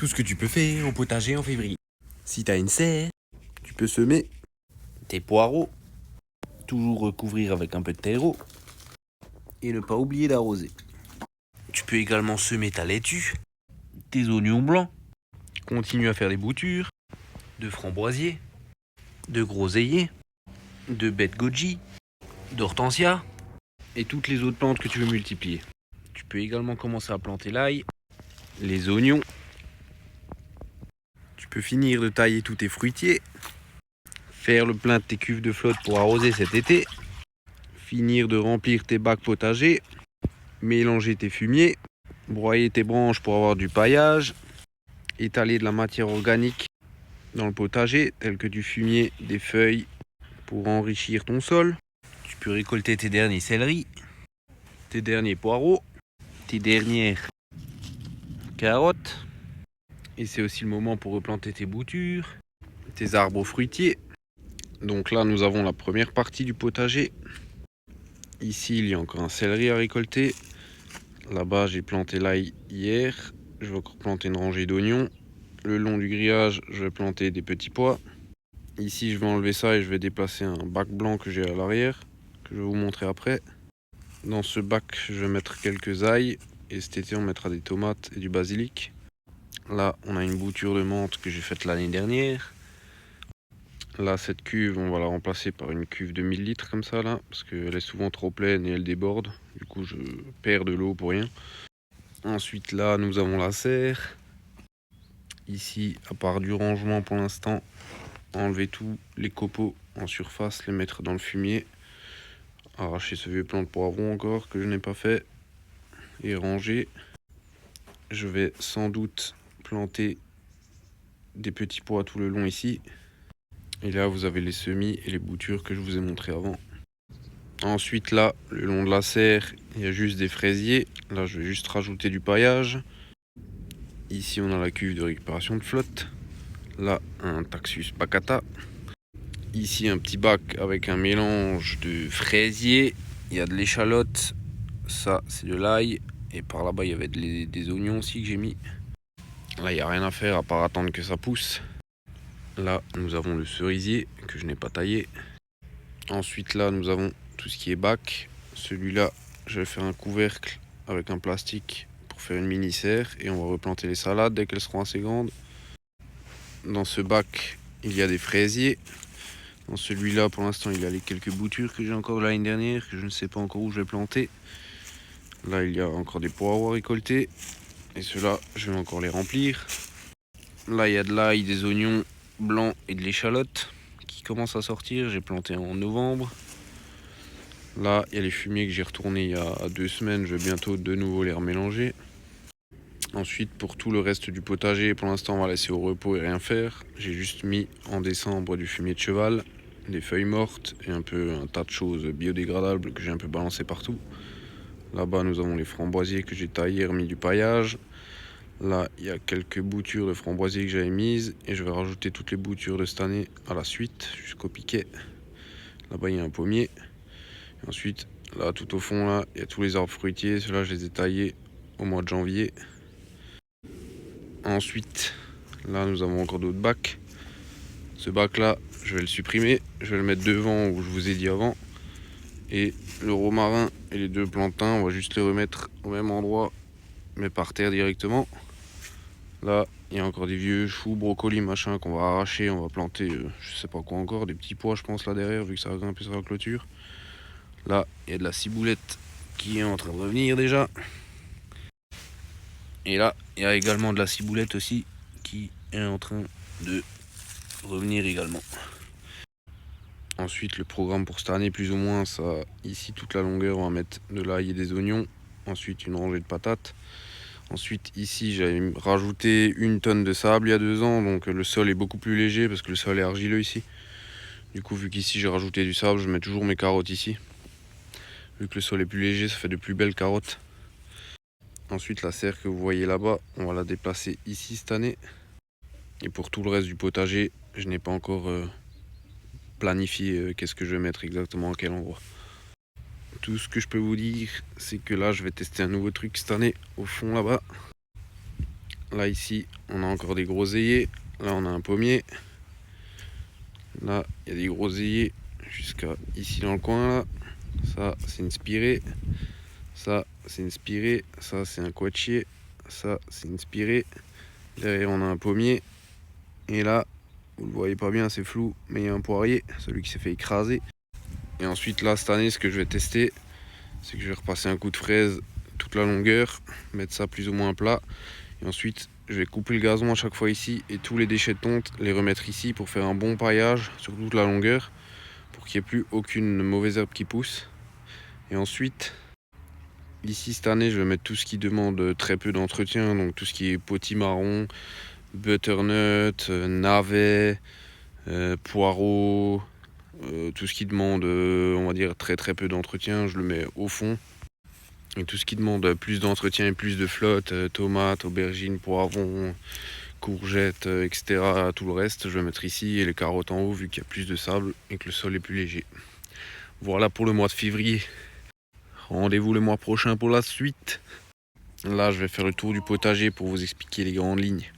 Tout ce que tu peux faire au potager en février. Si t'as une serre, tu peux semer tes poireaux, toujours recouvrir avec un peu de terreau et ne pas oublier d'arroser. Tu peux également semer ta laitue, tes oignons blancs, continue à faire des boutures, de framboisiers, de groseilliers, de baies goji, d'hortensia et toutes les autres plantes que tu veux multiplier. Tu peux également commencer à planter l'ail, les oignons. Tu peux finir de tailler tous tes fruitiers, faire le plein de tes cuves de flotte pour arroser cet été, finir de remplir tes bacs potagers, mélanger tes fumiers, broyer tes branches pour avoir du paillage, étaler de la matière organique dans le potager, tel que du fumier, des feuilles pour enrichir ton sol. Tu peux récolter tes derniers céleris, tes derniers poireaux, tes dernières carottes. Et c'est aussi le moment pour replanter tes boutures, tes arbres fruitiers. Donc là, nous avons la première partie du potager. Ici, il y a encore un céleri à récolter. Là-bas, j'ai planté l'ail hier. Je vais encore planter une rangée d'oignons. Le long du grillage, je vais planter des petits pois. Ici, je vais enlever ça et je vais déplacer un bac blanc que j'ai à l'arrière, que je vais vous montrer après. Dans ce bac, je vais mettre quelques ails. Et cet été, on mettra des tomates et du basilic. Là, on a une bouture de menthe que j'ai faite l'année dernière. Là, cette cuve, on va la remplacer par une cuve de 1000 litres comme ça, là, parce qu'elle est souvent trop pleine et elle déborde. Du coup, je perds de l'eau pour rien. Ensuite, là, nous avons la serre. Ici, à part du rangement pour l'instant, enlever tous les copeaux en surface, les mettre dans le fumier. Arracher ce vieux plant de poivron encore que je n'ai pas fait. Et ranger. Je vais sans doute planter des petits pois tout le long ici. Et là, vous avez les semis et les boutures que je vous ai montré avant. Ensuite, là, le long de la serre, il y a juste des fraisiers. Là, je vais juste rajouter du paillage. Ici, on a la cuve de récupération de flotte. Là, un Taxus baccata. Ici, un petit bac avec un mélange de fraisiers. Il y a de l'échalote. Ça, c'est de l'ail. Et par là-bas, il y avait des oignons aussi que j'ai mis. Là, il n'y a rien à faire à part attendre que ça pousse. Là, nous avons le cerisier que je n'ai pas taillé. Ensuite, là, nous avons tout ce qui est bac. Celui-là, je vais faire un couvercle avec un plastique pour faire une mini serre. Et on va replanter les salades dès qu'elles seront assez grandes. Dans ce bac, il y a des fraisiers. Dans celui-là, pour l'instant, il y a les quelques boutures que j'ai encore de l'année dernière, que je ne sais pas encore où je vais planter. Là, il y a encore des poireaux à récolter. Et ceux-là, je vais encore les remplir. Là, il y a de l'ail, des oignons blancs et de l'échalote qui commencent à sortir. J'ai planté en novembre. Là, il y a les fumiers que j'ai retournés il y a 2 semaines. Je vais bientôt de nouveau les remélanger. Ensuite, pour tout le reste du potager, pour l'instant, on va laisser au repos et rien faire. J'ai juste mis en décembre du fumier de cheval, des feuilles mortes et un tas de choses biodégradables que j'ai un peu balancé partout. Là-bas, nous avons les framboisiers que j'ai taillés et remis du paillage. Là, il y a quelques boutures de framboisiers que j'avais mises et je vais rajouter toutes les boutures de cette année à la suite jusqu'au piquet. Là-bas, il y a un pommier. Et ensuite, là, tout au fond, là, il y a tous les arbres fruitiers. Ceux-là, je les ai taillés au mois de janvier. Ensuite, là, nous avons encore d'autres bacs. Ce bac-là, je vais le supprimer. Je vais le mettre devant où je vous ai dit avant. Et le romarin et les 2 plantains, on va juste les remettre au même endroit, mais par terre directement. Là, il y a encore des vieux choux, brocolis, machin qu'on va arracher. On va planter, je sais pas quoi encore, des petits pois, je pense, là derrière, vu que ça va grimper sur la clôture. Là, il y a de la ciboulette qui est en train de revenir déjà. Et là, il y a également de la ciboulette aussi qui est en train de revenir également. Ensuite, le programme pour cette année, plus ou moins, ça, ici, toute la longueur, on va mettre de l'ail et des oignons. Ensuite, une rangée de patates. Ensuite, ici, j'avais rajouté 1 tonne de sable il y a 2 ans. Donc, le sol est beaucoup plus léger parce que le sol est argileux ici. Du coup, vu qu'ici, j'ai rajouté du sable, je mets toujours mes carottes ici. Vu que le sol est plus léger, ça fait de plus belles carottes. Ensuite, la serre que vous voyez là-bas, on va la déplacer ici cette année. Et pour tout le reste du potager, je n'ai pas encore planifié qu'est-ce que je vais mettre exactement à quel endroit. Tout ce que je peux vous dire, c'est que là, je vais tester un nouveau truc cette année au fond là-bas. Là ici on a encore des groseilliers. Là on a un pommier. Là il y a des groseilliers jusqu'à ici dans le coin là. Ça c'est une spirée. Ça c'est une spirée. Ça c'est un coachier. Ça c'est une spirée. Derrière on a un pommier. Et là vous le voyez pas bien, c'est flou, mais il y a un poirier, celui qui s'est fait écraser. Et ensuite là cette année ce que je vais tester, c'est que je vais repasser un coup de fraise toute la longueur, mettre ça plus ou moins plat. Et ensuite je vais couper le gazon à chaque fois ici et tous les déchets de tonte les remettre ici pour faire un bon paillage sur toute la longueur, pour qu'il n'y ait plus aucune mauvaise herbe qui pousse. Et ensuite ici cette année je vais mettre tout ce qui demande très peu d'entretien, donc tout ce qui est potimarron, butternut, navet, poireaux, tout ce qui demande on va dire très peu d'entretien, je le mets au fond. Et tout ce qui demande plus d'entretien et plus de flotte, tomates, aubergines, poivrons, courgettes, etc. Tout le reste je vais mettre ici, et les carottes en haut vu qu'il y a plus de sable et que le sol est plus léger. Voilà pour le mois de février. Rendez-vous le mois prochain pour la suite. Là je vais faire le tour du potager pour vous expliquer les grandes lignes.